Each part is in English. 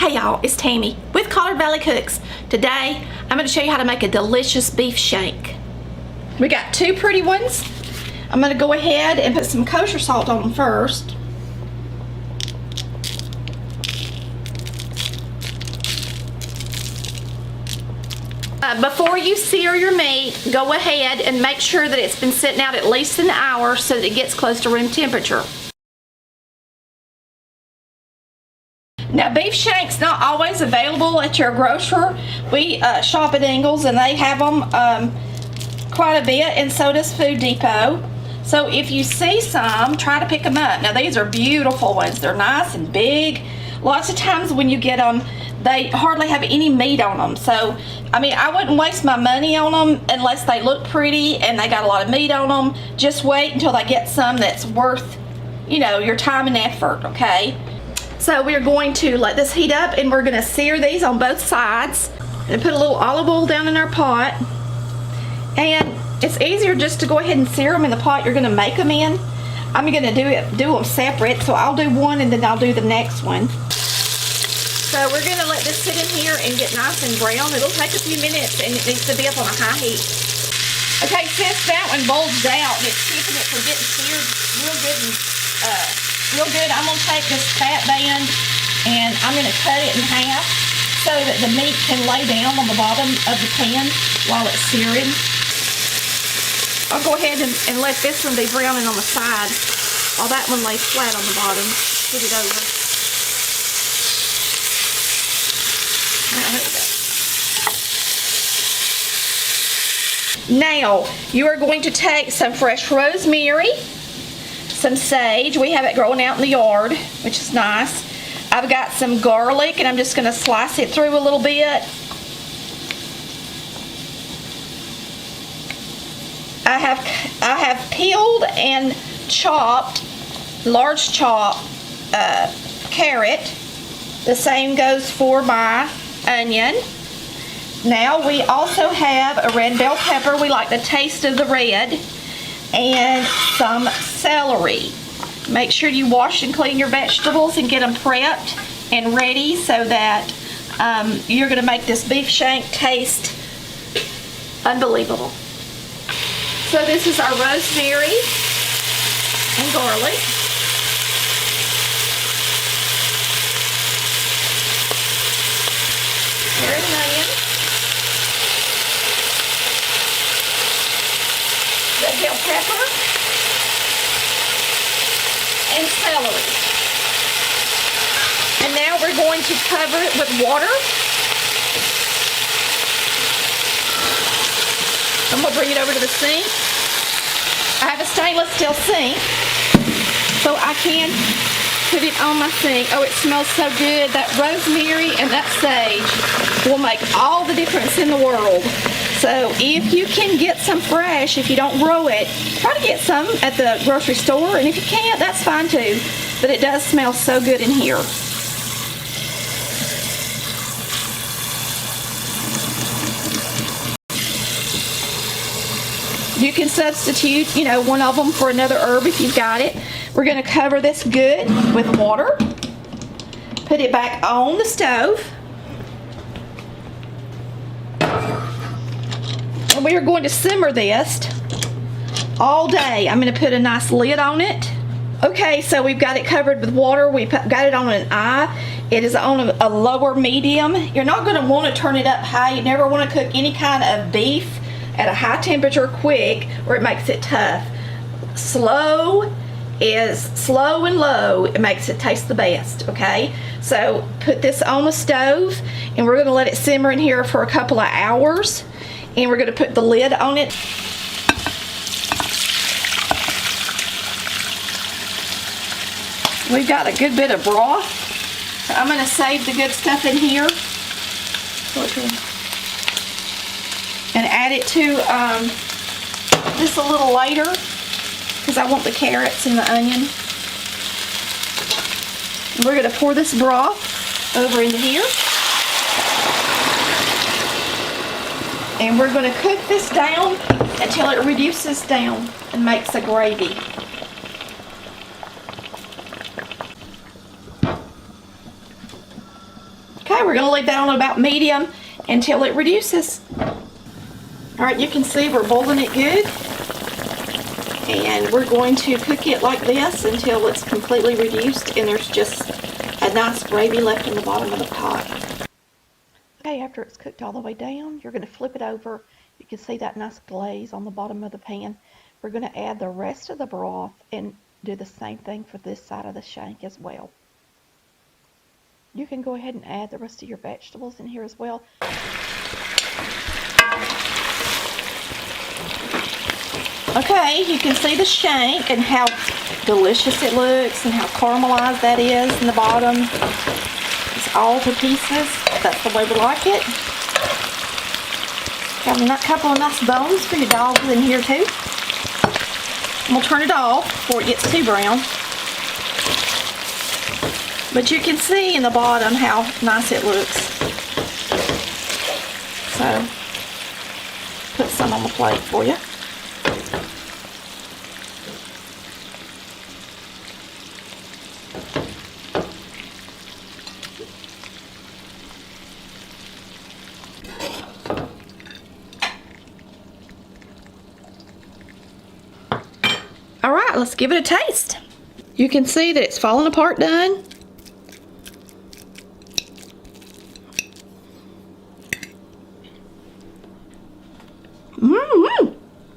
Hey y'all, it's Tammy with Collar Valley Cooks. Today, I'm going to show you how to make a delicious beef shank. We got two pretty ones. I'm going to go ahead and put some kosher salt on them first. Before you sear your meat, go ahead and make sure that it's been sitting out at least an hour so that it gets close to room temperature. Now, beef shank's not always available at your grocer. We shop at Ingles and they have them quite a bit, and so does Food Depot. So if you see some, try to pick them up. Now, these are beautiful ones. They're nice and big. Lots of times when you get them, they hardly have any meat on them. So, I mean, I wouldn't waste my money on them unless they look pretty and they got a lot of meat on them. Just wait until they get some that's worth, you know, your time and effort, okay? So we're going to let this heat up and we're going to sear these on both sides and put a little olive oil down in our pot. And it's easier just to go ahead and sear them in the pot you're going to make them in. I'm going to do them separate, so I'll do one and then I'll do the next one. So we're going to let this sit in here and get nice and brown. It'll take a few minutes and it needs to be up on a high heat. Okay, since that one bulged out and it's keeping it from getting seared real good and I'm going to take this fat band and I'm going to cut it in half so that the meat can lay down on the bottom of the pan while it's searing. I'll go ahead and let this one be browning on the side while that one lays flat on the bottom. Put it over. Now, you are going to take some fresh rosemary, some sage. We have it growing out in the yard, which is nice. I've got some garlic, and I'm just going to slice it through a little bit. I have peeled and chopped, large chop carrot. The same goes for my onion. Now we also have a red bell pepper. We like the taste of the red. And some celery. Make sure you wash and clean your vegetables and get them prepped and ready so that you're going to make this beef shank taste unbelievable. So this is our rosemary and garlic. Here's an onion. Red bell pepper and celery. And now we're going to cover it with water. I'm going to bring it over to the sink. I have a stainless steel sink, so I can put it on my sink. Oh, it smells so good. That rosemary and that sage will make all the difference in the world. So if you can get some fresh, if you don't grow it, try to get some at the grocery store. And if you can't, that's fine too. But it does smell so good in here. You can substitute, you know, one of them for another herb if you've got it. We're going to cover this good with water. Put it back on the stove. And we are going to simmer this all day. I'm going to put a nice lid on it. Okay, so we've got it covered with water. We've got it on an eye. It is on a lower medium. You're not going to want to turn it up high. You never want to cook any kind of beef at a high temperature quick or it makes it tough. Slow and low. It makes it taste the best, okay? So put this on the stove and we're going to let it simmer in here for a couple of hours. And we're going to put the lid on it. We've got a good bit of broth. So I'm going to save the good stuff in here. And add it to this a little later because I want the carrots and the onion. And we're going to pour this broth over into here. And we're going to cook this down until it reduces down and makes a gravy. Okay, we're gonna leave that on about medium until it reduces. All right, you can see we're boiling it good. And we're going to cook it like this until it's completely reduced and there's just a nice gravy left in the bottom of the pot. Okay, after it's cooked all the way down, you're going to flip it over. You can see that nice glaze on the bottom of the pan. We're going to add the rest of the broth and do the same thing for this side of the shank as well. You can go ahead and add the rest of your vegetables in here as well. Okay, you can see the shank and how delicious it looks and how caramelized that is in the bottom. It's all to pieces. That's the way we like it. Got a couple of nice bones for your dogs in here too. I'm going to turn it off before it gets too brown. But you can see in the bottom how nice it looks. So, put some on the plate for you. All right, let's give it a taste. You can see that it's falling apart done.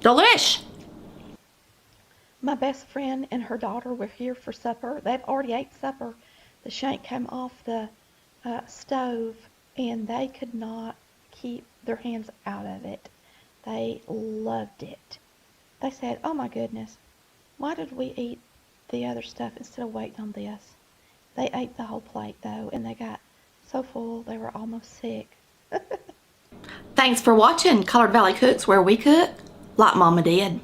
Delish. My best friend and her daughter were here for supper. They've already ate supper. The shank came off the stove and they could not keep their hands out of it. They loved it. They said, "Oh my goodness, why did we eat the other stuff instead of waiting on this?" They ate the whole plate though, and they got so full they were almost sick. Thanks for watching Collard Valley Cooks, where we cook like Mama did.